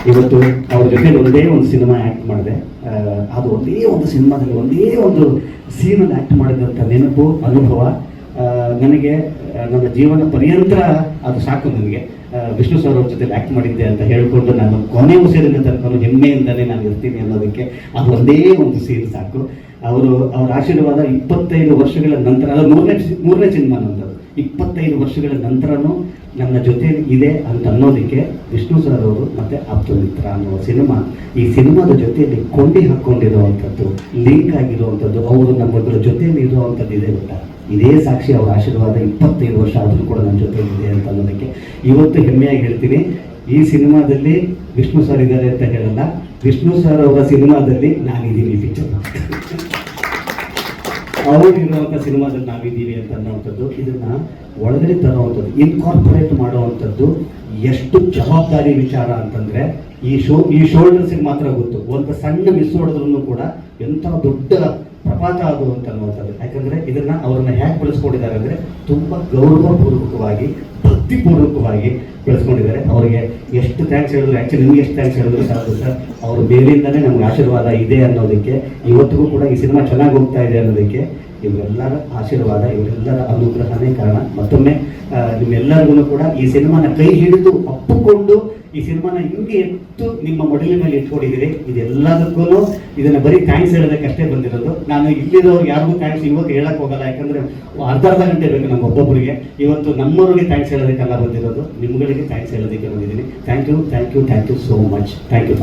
ಇವತ್ತು ಅವ್ರ ಜೊತೆ ಒಂದೇ ಒಂದು ಸಿನಿಮಾ ಆ್ಯಕ್ಟ್ ಮಾಡಿದೆ. ಅದು ಒಂದೇ ಒಂದು ಸಿನಿಮಾದಲ್ಲಿ ಒಂದೇ ಒಂದು ಸೀನಲ್ಲಿ ಆ್ಯಕ್ಟ್ ಮಾಡಿದಂಥ ನೆನಪು ಅನುಭವ ನನಗೆ ನನ್ನ ಜೀವನ ಪರ್ಯಂತರ ಅದು ಸಾಕು. ನನಗೆ ವಿಷ್ಣು ಸರ್ ಅವ್ರ ಜೊತೆ ಆ್ಯಕ್ಟ್ ಮಾಡಿದ್ದೆ ಅಂತ ಹೇಳಿಕೊಂಡು ನಾನು ಕೊನೆ ಉಸಿರಿನ ತನಕ ಹೆಮ್ಮೆಯಿಂದಲೇ ನಾನು ಇರ್ತೀನಿ ಅನ್ನೋದಕ್ಕೆ ಅದು ಒಂದೇ ಒಂದು ಸೀನ್ ಸಾಕು. ಅವರ ಆಶೀರ್ವಾದ 25 ವರ್ಷಗಳ ನಂತರ, ಅದು ಮೂರನೇ ಸಿನಿಮಾ ನಂತರ 25 ವರ್ಷಗಳ ನಂತರನೂ ನನ್ನ ಜೊತೆ ಇದೆ ಅಂತ ಅನ್ನೋದಕ್ಕೆ ವಿಷ್ಣು ಸರ್ ಅವರು ಮತ್ತು ಆಪ್ತಮಿತ್ರ ಅನ್ನೋ ಸಿನಿಮಾ, ಈ ಸಿನಿಮಾದ ಜೊತೆಯಲ್ಲಿ ಕೊಂಡಿ ಹಾಕ್ಕೊಂಡಿರುವಂಥದ್ದು, ಲಿಂಕ್ ಆಗಿರುವಂಥದ್ದು, ಅವರು ನಮ್ಮಗಳ ಜೊತೆಯಲ್ಲಿ ಇರುವಂಥದ್ದು ಇದೆ ಗೊತ್ತಾ. ಇದೇ ಸಾಕ್ಷಿ, ಅವರ ಆಶೀರ್ವಾದ 25 ವರ್ಷ ಆದರೂ ಕೂಡ ನನ್ನ ಜೊತೆಯಲ್ಲಿದೆ ಅಂತ ಅನ್ನೋದಕ್ಕೆ ಇವತ್ತು ಹೆಮ್ಮೆಯಾಗಿ ಹೇಳ್ತೀನಿ. ಈ ಸಿನಿಮಾದಲ್ಲಿ ವಿಷ್ಣು ಸರ್ ಇದ್ದಾರೆ ಅಂತ ಹೇಳಲ್ಲ, ವಿಷ್ಣು ಸರ್ ಅವರ ಸಿನಿಮಾದಲ್ಲಿ ನಾನಿದ್ದೀನಿ. ಪಿಕ್ಚರ್ ಅವರು ಇರುವಂಥ ಸಿನಿಮಾದಲ್ಲಿ ನಾವಿದ್ದೀವಿ ಅಂತ ಅನ್ನೋವಂಥದ್ದು, ಇದನ್ನು ಒಳಗಡೆ ತರುವಂಥದ್ದು, ಇನ್ಕಾರ್ಪೊರೇಟ್ ಮಾಡುವಂಥದ್ದು ಎಷ್ಟು ಜವಾಬ್ದಾರಿ ವಿಚಾರ ಅಂತಂದರೆ ಈ ಶೋಲ್ಡರ್ಸಿಗೆ ಮಾತ್ರ ಗೊತ್ತು. ಒಂದು ಸಣ್ಣ ಮಿಸ್ ಹೊಡೆದ್ರೂ ಕೂಡ ಎಂಥ ದೊಡ್ಡ ಪ್ರಪಾತ ಅದು ಅಂತ ಅನ್ನುವಂಥದ್ದು. ಯಾಕಂದರೆ ಇದನ್ನು ಅವ್ರನ್ನ ಹೇಗೆ ಬೆಳೆಸ್ಕೊಂಡಿದ್ದಾರೆ ಅಂದರೆ ತುಂಬ ಗೌರವಪೂರ್ವಕವಾಗಿ, ಭಕ್ತಿಪೂರ್ವಕವಾಗಿ ಬೆಳೆಸ್ಕೊಂಡಿದ್ದಾರೆ. ಅವರಿಗೆ ಎಷ್ಟು ಥ್ಯಾಂಕ್ಸ್ ಹೇಳಿದ್ರು, ಆ್ಯಕ್ಚುಲಿ ನಿಮ್ಗೆ ಎಷ್ಟು ಥ್ಯಾಂಕ್ಸ್ ಹೇಳಿದ್ರು ಸಾಕು ಸರ್. ಅವರು ಬೇರೆಯಿಂದಲೇ ನಮ್ಗೆ ಆಶೀರ್ವಾದ ಇದೆ ಅನ್ನೋದಕ್ಕೆ, ಇವತ್ತಿಗೂ ಕೂಡ ಈ ಸಿನಿಮಾ ಚೆನ್ನಾಗಿ ಹೋಗ್ತಾ ಇದೆ ಅನ್ನೋದಕ್ಕೆ ಇವರೆಲ್ಲರ ಆಶೀರ್ವಾದ, ಇವರೆಲ್ಲರ ಅನುಗ್ರಹನೇ ಕಾರಣ. ಮತ್ತೊಮ್ಮೆ ನಿಮ್ಮೆಲ್ಲರಿಗೂ ಕೂಡ ಈ ಸಿನಿಮಾನ ಕೈ ಹಿಡಿದು ಅಪ್ಪುಕೊಂಡು ಈ ಸಿನಿಮಾನ ಹಿಂಗೆ ಎತ್ತು ನಿಮ್ಮ ಮೊಡಲಿನ ಮೇಲೆ ಇಟ್ಕೊಂಡಿದ್ದೀರಿ. ಇದೆಲ್ಲದಕ್ಕೂ ಇದನ್ನು ಬರೀ ಥ್ಯಾಂಕ್ಸ್ ಹೇಳೋದಕ್ಕೆ ಅಷ್ಟೇ ಬಂದಿರೋದು. ನಾನು ಇಲ್ಲಿರೋರು ಯಾರಿಗೂ ಥ್ಯಾಂಕ್ಸ್ ಇವಾಗ ಹೇಳಕ್ಕೆ ಹೋಗಲ್ಲ, ಯಾಕಂದರೆ ಅರ್ಧ ಗಂಟೆ ಬೇಕು ನಮ್ಗೆ ಒಬ್ಬೊಬ್ಬರಿಗೆ. ಇವತ್ತು ನಮ್ಮವ್ರಿಗೆ ಥ್ಯಾಂಕ್ಸ್ ಹೇಳೋದಕ್ಕೆಲ್ಲ ಬಂದಿರೋದು, ನಿಮ್ಗಳಿಗೆ ಥ್ಯಾಂಕ್ಸ್ ಹೇಳೋದಕ್ಕೆ ಬಂದಿದ್ದೀನಿ. Thank you so much. Thank you.